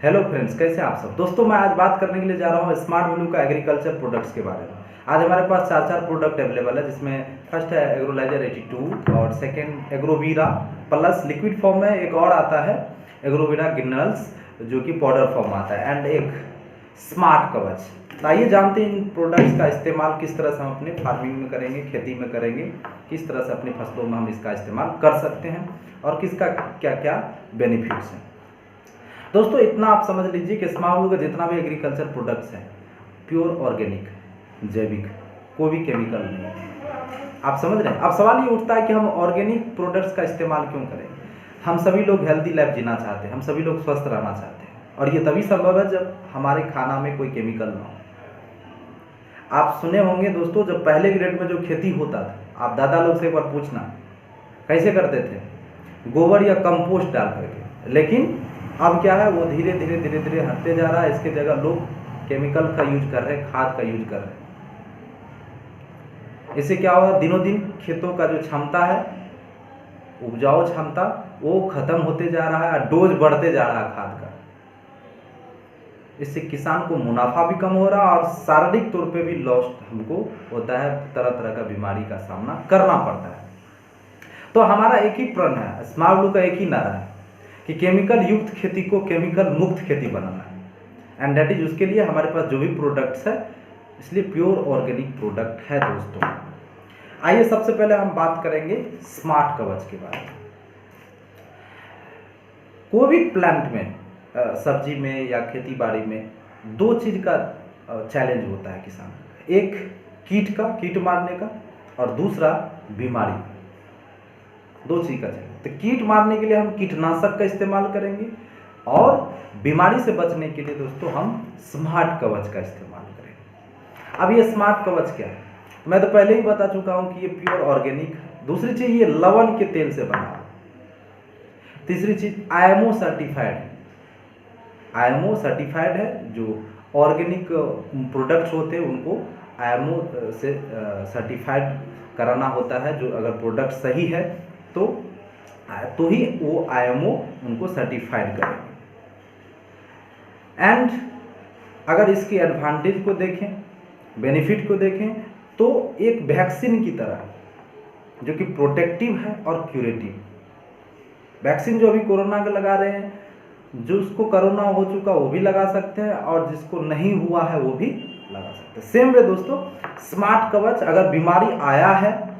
Hello friends, कैसे हैं आप सब। दोस्तों मैं आज बात करने के लिए जा रहा हूँ स्मार्ट वैल्यू का एग्रीकल्चर प्रोडक्ट्स के बारे में। आज हमारे पास चार प्रोडक्ट अवेलेबल है, जिसमें फर्स्ट है एग्रोलाइजर 82 और सेकंड एग्रोवीरा प्लस लिक्विड फॉर्म में एक और आता है एग्रोवीरा गिनल्स जो कि पाउडर फॉर्म आता है, एंड एक स्मार्ट कवच। तो आइए जानते हैं इन प्रोडक्ट्स का इस्तेमाल किस तरह से हम अपने फार्मिंग में करेंगे, खेती में करेंगे, किस तरह से अपनी फसलों में हम इसका इस्तेमाल कर सकते हैं और किसका क्या क्या बेनिफिट्स हैं। दोस्तों इतना आप समझ लीजिए कि स्मार्ट वैल्यू का जितना भी एग्रीकल्चर प्रोडक्ट्स हैं प्योर ऑर्गेनिक, जैविक, कोई भी केमिकल नहीं है। आप समझ रहे हैं। अब सवाल ये उठता है कि हम ऑर्गेनिक प्रोडक्ट्स का इस्तेमाल क्यों करें। हम सभी लोग हेल्दी लाइफ जीना चाहते हैं, हम सभी लोग स्वस्थ रहना चाहते हैं, और ये तभी संभव है जब हमारे खाना में कोई केमिकल ना हो। आप सुने होंगे दोस्तों, जब पहले के डेट में जो खेती होता था, आप दादा लोग से एक बार पूछना कैसे करते थे, गोबर या कंपोस्ट डाल करके। लेकिन अब क्या है, वो धीरे धीरे हटते जा रहा है। इसके जगह लोग केमिकल का यूज कर रहे हैं, खाद का यूज कर रहे हैं। इससे क्या होगा, दिनों दिन खेतों का जो क्षमता है, उपजाऊ क्षमता, वो खत्म होते जा रहा है, डोज बढ़ते जा रहा है खाद का। इससे किसान को मुनाफा भी कम हो रहा है और शारीरिक तौर पे भी लॉस हमको होता है, तरह तरह का बीमारी का सामना करना पड़ता है। तो हमारा एक ही प्रण है, स्मार्ट वैल्यू का एक ही नारा है कि केमिकल युक्त खेती को केमिकल मुक्त खेती बनाना है, एंड दैट इज उसके लिए हमारे पास जो भी प्रोडक्ट्स है, इसलिए प्योर ऑर्गेनिक प्रोडक्ट है। दोस्तों आइए सबसे पहले हम बात करेंगे स्मार्ट कवच के बारे में। कोई भी प्लांट में, सब्जी में या खेती बाड़ी में दो चीज का चैलेंज होता है किसान। एक कीट मारने का, और दूसरा बीमारी। दो चीज का चैलेंज। तो कीट मारने के लिए हम कीटनाशक का इस्तेमाल करेंगे, और बीमारी से बचने के लिए दोस्तों हम स्मार्ट कवच का इस्तेमाल करेंगे। अब ये स्मार्ट कवच क्या है, मैं तो पहले ही बता चुका हूं कि ये प्योर ऑर्गेनिक है। दूसरी चीज, ये लवण के तेल से बना है। तीसरी चीज, आईएमओ सर्टिफाइड है। आईएमओ सर्टिफाइड है। जो ऑर्गेनिक प्रोडक्ट्स होते हैं उनको आईएमओ से सर्टिफाइड कराना होता है। जो अगर प्रोडक्ट सही है तो ही वो आईएमओ उनको सर्टिफाइड करेंगे। एंड अगर इसकी एडवांटेज को देखें, बेनिफिट को देखें, तो एक वैक्सीन की तरह, जो कि प्रोटेक्टिव है और क्यूरेटिव। वैक्सीन जो अभी कोरोना का लगा रहे हैं, जो उसको कोरोना हो चुका वो भी लगा सकते हैं, और जिसको नहीं हुआ है वो भी लगा सकते हैं। सेम वे दोस्तों, स्मार्ट कवच अगर बीमारी आया है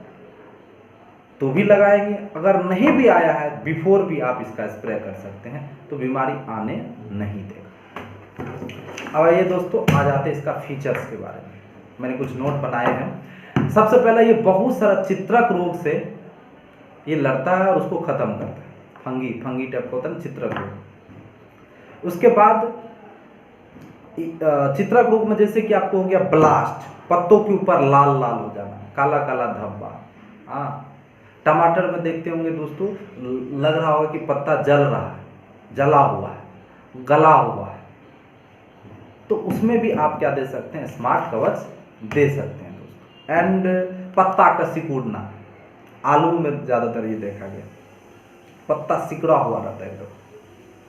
तो भी लगाएंगे, अगर नहीं भी आया है बिफोर भी आप इसका स्प्रे कर सकते हैं, तो बीमारी आने नहीं देगा। अब आइए दोस्तों, आ जाते हैं इसका फीचर्स के बारे में। मैंने कुछ नोट बनाए हैं। सबसे पहले, ये बहुत सारा चित्रक रोग से ये लड़ता है और उसको खत्म करता है। फंगी टाइप का होता है चित्रक रोग। उसके बाद चित्रक रोग में जैसे कि आपको हो गया ब्लास्ट, पत्तों के ऊपर लाल लाल हो जाना, काला काला धब्बा। हाँ, टमाटर में देखते होंगे दोस्तों, लग रहा होगा कि पत्ता जल रहा है, जला हुआ है, गला हुआ है। तो उसमें भी आप क्या दे सकते हैं, स्मार्ट कवच दे सकते हैं दोस्तों। एंड पत्ता का सिकुड़ना, आलू में ज़्यादातर ये देखा गया, पत्ता सिकुड़ा हुआ रहता है एकदम,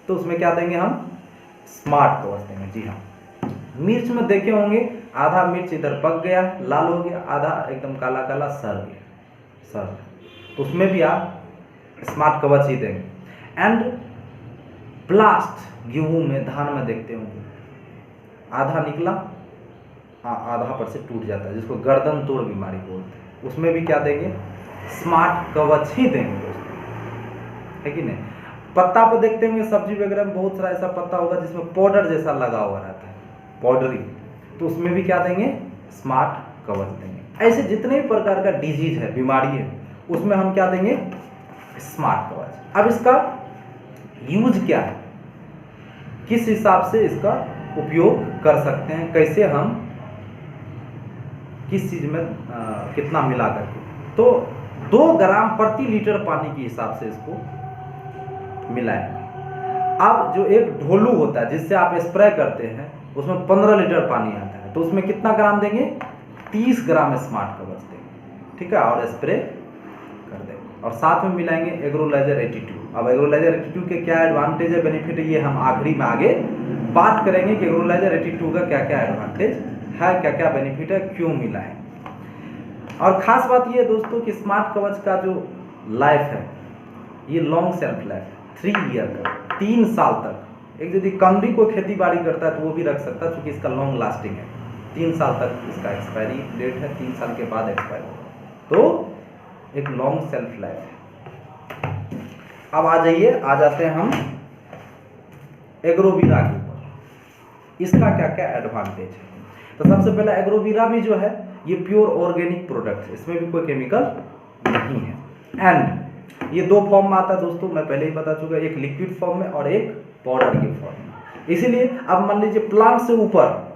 तो उसमें क्या देंगे हम, स्मार्ट कवच देंगे। जी हाँ। मिर्च में देखे होंगे, आधा मिर्च इधर पक गया, लाल हो गया, आधा एकदम काला काला सड़ गया, तो उसमें भी आप स्मार्ट कवच ही देंगे। एंड ब्लास्ट, गेहूं में, धान में देखते होंगे, आधा निकला, आधा पर से टूट जाता है, जिसको गर्दन तोड़ बीमारी बोलते हैं। उसमें भी क्या देंगे, स्मार्ट कवच ही देंगे दोस्तों, है कि नहीं। पत्ता पर देखते होंगे, सब्जी वगैरह में बहुत सारा ऐसा पत्ता होगा जिसमें पाउडर जैसा लगा हुआ रहता है, पाउडरी, तो उसमें भी क्या देंगे, स्मार्ट कवच देंगे। ऐसे जितने भी प्रकार का डिजीज है, बीमारी है, उसमें हम क्या देंगे, स्मार्ट कवच। अब इसका यूज क्या है, किस हिसाब से इसका उपयोग कर सकते हैं, कैसे हम किस चीज में कितना मिला करके, तो 2 ग्राम प्रति लीटर पानी के हिसाब से इसको मिलाएंगे। अब जो एक ढोलू होता है जिससे आप स्प्रे करते हैं, उसमें 15 लीटर पानी आता है, तो उसमें कितना ग्राम देंगे, 30 ग्राम स्मार्ट कवच देंगे, ठीक है, और स्प्रे कर देंगे। और साथ में मिलाएंगे एग्रोलाइजर 82। अब एग्रोलाइजर 82 के क्या एडवांटेज है, बेनिफिट है, ये हम आखिरी में आगे बात करेंगे कि एग्रोलाइजर 82 का क्या क्या एडवांटेज है, क्या क्या बेनिफिट है, क्यों मिला है। और ख़ास बात ये दोस्तों कि स्मार्ट कवच का जो लाइफ है ये लॉन्ग सेल्फ लाइफ है, 3 ईयर का, 3 साल तक। एक यदि कम भी कोई खेती बाड़ी करता है तो वो भी रख सकता है, क्योंकि इसका लॉन्ग लास्टिंग है, 3 साल तक इसका एक्सपायरी डेट है, 3 साल के बाद एक्सपायर होगा, तो एक लॉन्ग सेल्फ लाइफ है। अब आ जाइए, आ जाते हैं हम एग्रोवीरा के ऊपर, इसका क्या क्या एडवांटेज है। तो सबसे पहला एग्रोवीरा भी जो है ये प्योर ऑर्गेनिक प्रोडक्ट है, इसमें भी कोई केमिकल नहीं है। एंड ये 2 फॉर्म में आता है दोस्तों, मैं पहले ही बता चुका, एक लिक्विड फॉर्म में और एक पाउडर के फॉर्म में। इसीलिए अब मान लीजिए प्लांट से ऊपर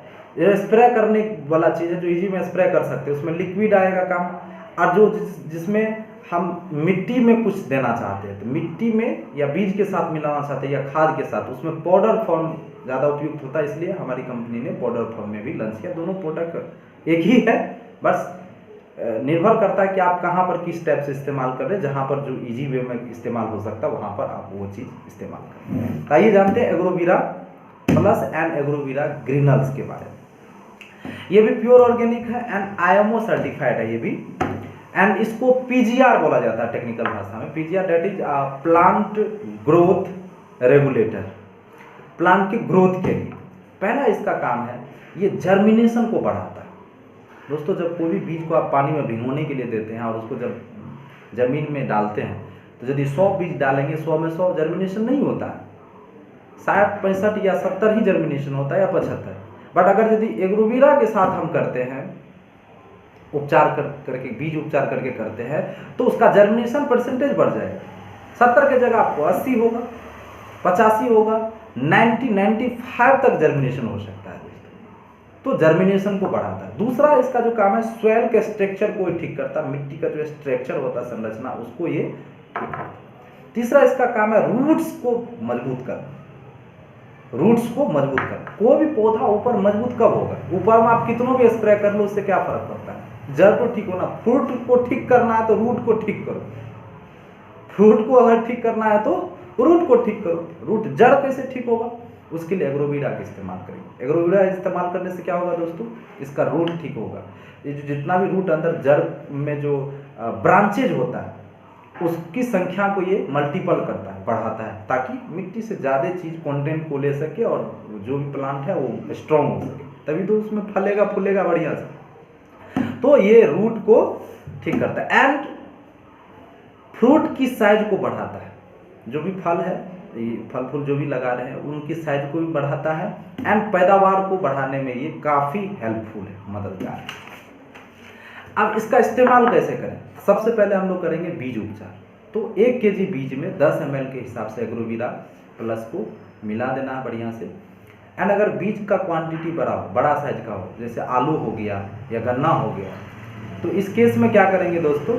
स्प्रे करने वाला चीज़ है जो इजी में स्प्रे कर सकते हैं, उसमें लिक्विड आएगा काम, और जो जिसमें हम मिट्टी में कुछ देना चाहते हैं तो मिट्टी में या बीज के साथ मिलाना चाहते हैं या खाद के साथ, उसमें पाउडर फॉर्म ज़्यादा उपयुक्त होता है, इसलिए हमारी कंपनी ने पाउडर फॉर्म में भी लॉन्च किया। दोनों प्रोडक्ट एक ही है, बस निर्भर करता है कि आप कहाँ पर किस टाइप से इस्तेमाल कर रहे हैं, जहाँ पर जो इजी वे में इस्तेमाल हो सकता है वहाँ पर आप वो चीज़ इस्तेमाल करें। तो आइए जानते हैं एग्रोवीरा प्लस एंड एग्रोवीरा ग्रीनल्स के बारे में। ये भी प्योर ऑर्गेनिक है एंड IMO सर्टिफाइड है ये भी, एंड इसको PGR बोला जाता है टेक्निकल भाषा में। PGR that is plant growth regulator, plant की ग्रोथ के लिए। पहला इसका काम है ये जर्मिनेशन को बढ़ाता है। दोस्तों जब कोई भी बीज को आप पानी में भिगोने के लिए देते हैं और उसको जब जमीन में डालते हैं तो यदि 100 बीज डालेंगे 100 में 100 जर्मिनेशन नहीं होता है, 60, 65 या 70 ही जर्मिनेशन होता है या 75। बट अगर यदि एग्रोवीरा के साथ हम करते हैं उपचार करके बीज उपचार करके करते हैं तो उसका जर्मिनेशन परसेंटेज बढ़ जाएगा। 70 के जगह आपको 80 होगा, 85 होगा, 90, 95 तक जर्मिनेशन हो सकता है दोस्तों। तो जर्मिनेशन को बढ़ाता है। दूसरा इसका जो काम है सॉइल के स्ट्रक्चर को ठीक करता है, मिट्टी का जो स्ट्रक्चर होता है संरचना उसको ये ठीक करता है। तीसरा इसका काम है रूट्स को मजबूत करना, रूट्स को मजबूत करना। कोई भी पौधा ऊपर मजबूत कब होगा, ऊपर में आप कितनों भी स्प्रे कर लो उससे क्या फर्क पड़ता है, जड़ को ठीक होना। फ्रूट को ठीक करना है तो रूट को ठीक करो, फ्रूट को अगर ठीक करना है तो रूट को ठीक करो। रूट जड़ कैसे ठीक होगा, उसके लिए एग्रोवीरा का इस्तेमाल करेंगे। एग्रोवीरा इस्तेमाल करने से क्या होगा दोस्तों, इसका रूट ठीक होगा। ये जो जितना भी रूट अंदर जड़ में जो ब्रांचेज होता है उसकी संख्या को ये मल्टीपल करता है, बढ़ाता है, ताकि मिट्टी से ज़्यादा चीज़ कंटेंट को ले सके और जो भी प्लांट है वो स्ट्रॉन्ग हो सके, तभी तो उसमें फलेगा फूलेगा बढ़िया से। तो ये रूट को ठीक करता है एंड फ्रूट की साइज को बढ़ाता है। जो भी फल है, फल फूल जो भी लगा रहे हैं उनकी साइज को भी बढ़ाता है एंड पैदावार को बढ़ाने में ये काफ़ी हेल्पफुल है, मददगार है। अब इसका इस्तेमाल कैसे करें, सबसे पहले हम लोग करेंगे बीज उपचार। तो 1 kg बीज में 10 ml के हिसाब से एग्रोवीरा प्लस को मिला देना है बढ़िया से। एंड अगर बीज का क्वांटिटी बड़ा हो, बड़ा साइज का हो, जैसे आलू हो गया या गन्ना हो गया, तो इस केस में क्या करेंगे दोस्तों,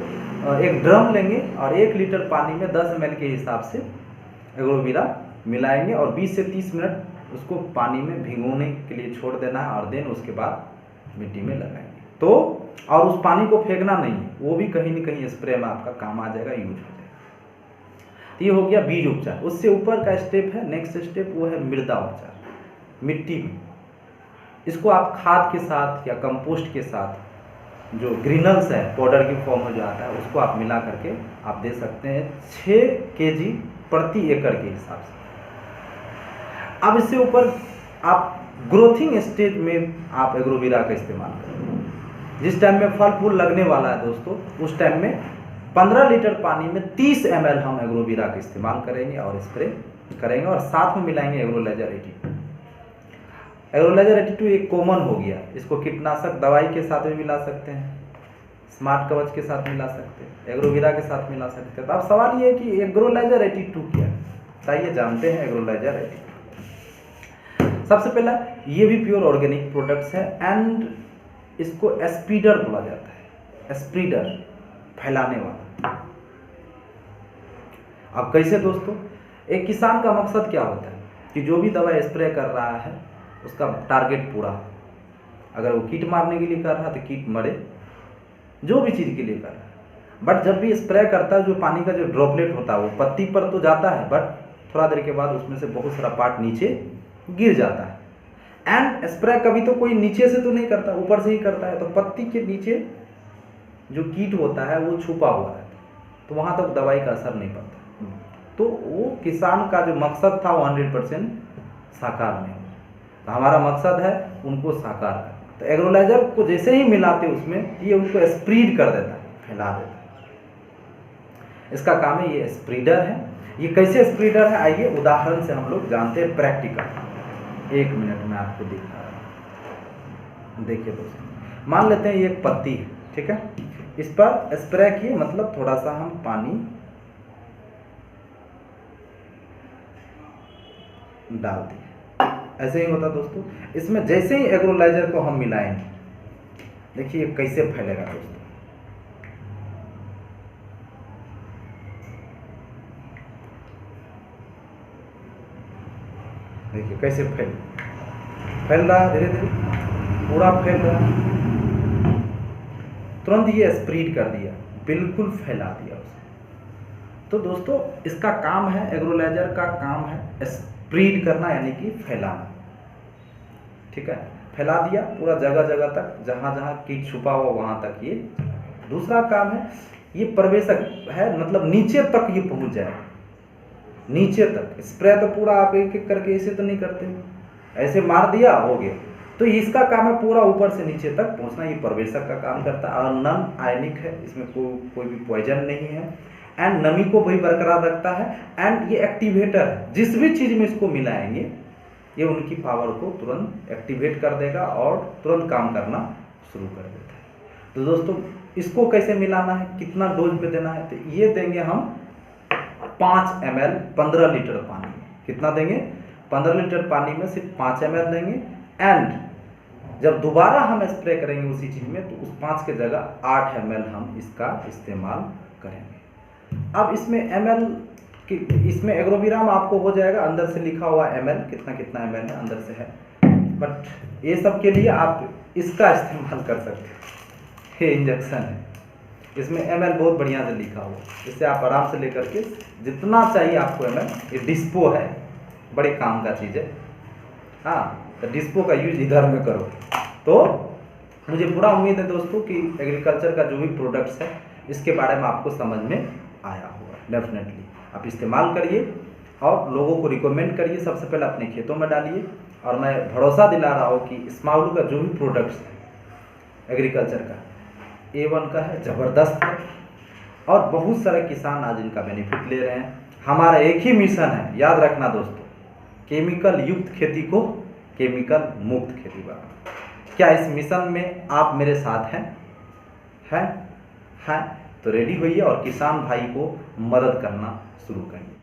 एक ड्रम लेंगे और 1 लीटर पानी में 10 ml के हिसाब से एग्रोवीरा मिलाएंगे और 20 से 30 मिनट उसको पानी में भिगोने के लिए छोड़ देना है और देन उसके बाद मिट्टी में लगाएंगे। तो और उस पानी को फेंकना नहीं, वो भी कहीं न कहीं स्प्रे में आपका काम आ जाएगा, यूज हो जाएगा। तो ये हो गया बीज उपचार। उससे ऊपर का स्टेप है, नेक्स्ट स्टेप वो है मृदा उपचार, मिट्टी में। इसको आप खाद के साथ या कंपोस्ट के साथ, जो ग्रीनल्स है पाउडर की फॉर्म में जो आता है, उसको आप मिला करके आप दे सकते हैं 6 kg प्रति एकड़ के हिसाब से। अब इससे ऊपर आप ग्रोथिंग स्टेज में आप एग्रोवीरा का इस्तेमाल करें। जिस टाइम में फल फूल लगने वाला है दोस्तों, उस टाइम में 15 लीटर पानी में 30 ml हम एग्रोवीरा का इस्तेमाल करेंगे और स्प्रे करेंगे और साथ में मिलाएंगे एग्रोलाइजर 82। एग्रोलाइजर 82 एक कॉमन हो गया, इसको कीटनाशक दवाई के साथ भी मिला सकते हैं, स्मार्ट कवच के साथ मिला सकते हैं, एग्रोवीरा के साथ मिला सकते हैं। तो अब सवाल ये है कि एग्रोलाइजर 82 क्या है, आइए जानते हैं एग्रोलाइजर 82। सबसे पहला ये भी प्योर ऑर्गेनिक प्रोडक्ट्स है एंड इसको स्प्रीडर बोला जाता है, स्प्रीडर फैलाने वाला। अब कैसे दोस्तों, एक किसान का मकसद क्या होता है कि जो भी दवा स्प्रे कर रहा है उसका टारगेट पूरा, अगर वो कीट मारने के लिए कर रहा है तो कीट मरे, जो भी चीज़ के लिए कर रहा है। बट जब भी स्प्रे करता है जो पानी का जो ड्रॉपलेट होता है वो पत्ती पर तो जाता है, बट थोड़ा देर के बाद उसमें से बहुत सारा पार्ट नीचे गिर जाता है। एंड स्प्रे कभी तो कोई नीचे से तो नहीं करता, ऊपर से ही करता है, तो पत्ती के नीचे जो कीट होता है वो छुपा हुआ रहता है, तो वहाँ तक दवाई का असर नहीं पड़ता। तो वो किसान का जो मकसद था वो 100% साकार नहीं हुआ। तो हमारा मकसद है उनको साकार करना। तो एग्रोलाइजर को जैसे ही मिलाते उसमें ये उनको स्प्रीड कर देता है, फैला देता है। इसका काम है, ये स्प्रीडर है। ये कैसे स्प्रीडर है आइए उदाहरण से हम लोग जानते हैं, प्रैक्टिकल। 1 मिनट में आपको दिखा रहा हूँ। देखिए दोस्तों, मान लेते हैं ये एक पत्ती है, ठीक है, इस पर स्प्रे किए, मतलब थोड़ा सा हम पानी डाल दिए, ऐसे ही होता दोस्तों। इसमें जैसे ही एग्रोलाइजर को हम मिलाएंगे, देखिए कैसे फैलेगा दोस्तों। देखिए कैसे फैल रहा है, धीरे धीरे पूरा फैल रहा है। तुरंत ये स्प्रीड कर दिया, बिल्कुल फैला दिया उसे। तो दोस्तों इसका काम है, एग्रोलाइजर का काम है स्प्रीड करना, यानी कि फैलाना, ठीक है। फैला दिया पूरा जगह जगह तक, जहाँ जहाँ कीट छुपा हुआ वहाँ तक ये। दूसरा काम है ये प्रवेशक है, मतलब नीचे तक ये पहुँच जाए, नीचे तक। स्प्रे तो पूरा आप एक एक करके ऐसे तो नहीं करते, ऐसे मार दिया हो गया। तो इसका काम है पूरा ऊपर से नीचे तक पहुंचना, ये प्रवेशक का काम करता है। और नॉन आयनिक है, इसमें कोई भी पॉइजन नहीं है, एंड नमी को भी बरकरार रखता है। एंड ये एक्टिवेटर है, जिस भी चीज़ में इसको मिलाएंगे ये उनकी पावर को तुरंत एक्टिवेट कर देगा और तुरंत काम करना शुरू कर देता है। तो दोस्तों इसको कैसे मिलाना है, कितना डोज में देना है, तो ये देंगे हम 5 ml 15 लीटर पानी में। कितना देंगे, 15 लीटर पानी में सिर्फ 5 ml देंगे। एंड जब दोबारा हम स्प्रे करेंगे उसी चीज़ में, तो उस 5 के जगह 8 ml हम इसका इस्तेमाल करेंगे। अब इसमें ml की, इसमें एग्रोवीरा में आपको हो जाएगा, अंदर से लिखा हुआ ml, कितना कितना ml है अंदर से है। बट ये सब के लिए आप इसका इस्तेमाल कर सकते हैं, ये इंजेक्शन है, इसमें ml बहुत बढ़िया से लिखा हुआ, इससे आप आराम से लेकर के जितना चाहिए आपको ml। ये डिस्पो है, बड़े काम का चीज़ है। हाँ, तो डिस्पो का यूज इधर में करो। तो मुझे पूरा उम्मीद है दोस्तों कि एग्रीकल्चर का जो भी प्रोडक्ट्स है इसके बारे में आपको समझ में आया होगा। डेफिनेटली आप इस्तेमाल करिए और लोगों को रिकमेंड करिए, सबसे पहले अपने खेतों में डालिए। और मैं भरोसा दिला रहा हूँ कि स्माउलू का जो भी प्रोडक्ट्स है एग्रीकल्चर का, A1 का है, ज़बरदस्त है, और बहुत सारे किसान आज इनका बेनिफिट ले रहे हैं। हमारा एक ही मिशन है, याद रखना दोस्तों, केमिकल युक्त खेती को केमिकल मुक्त खेती बनाना। क्या इस मिशन में आप मेरे साथ हैं? हैं? तो रेडी होइए और किसान भाई को मदद करना शुरू करिए।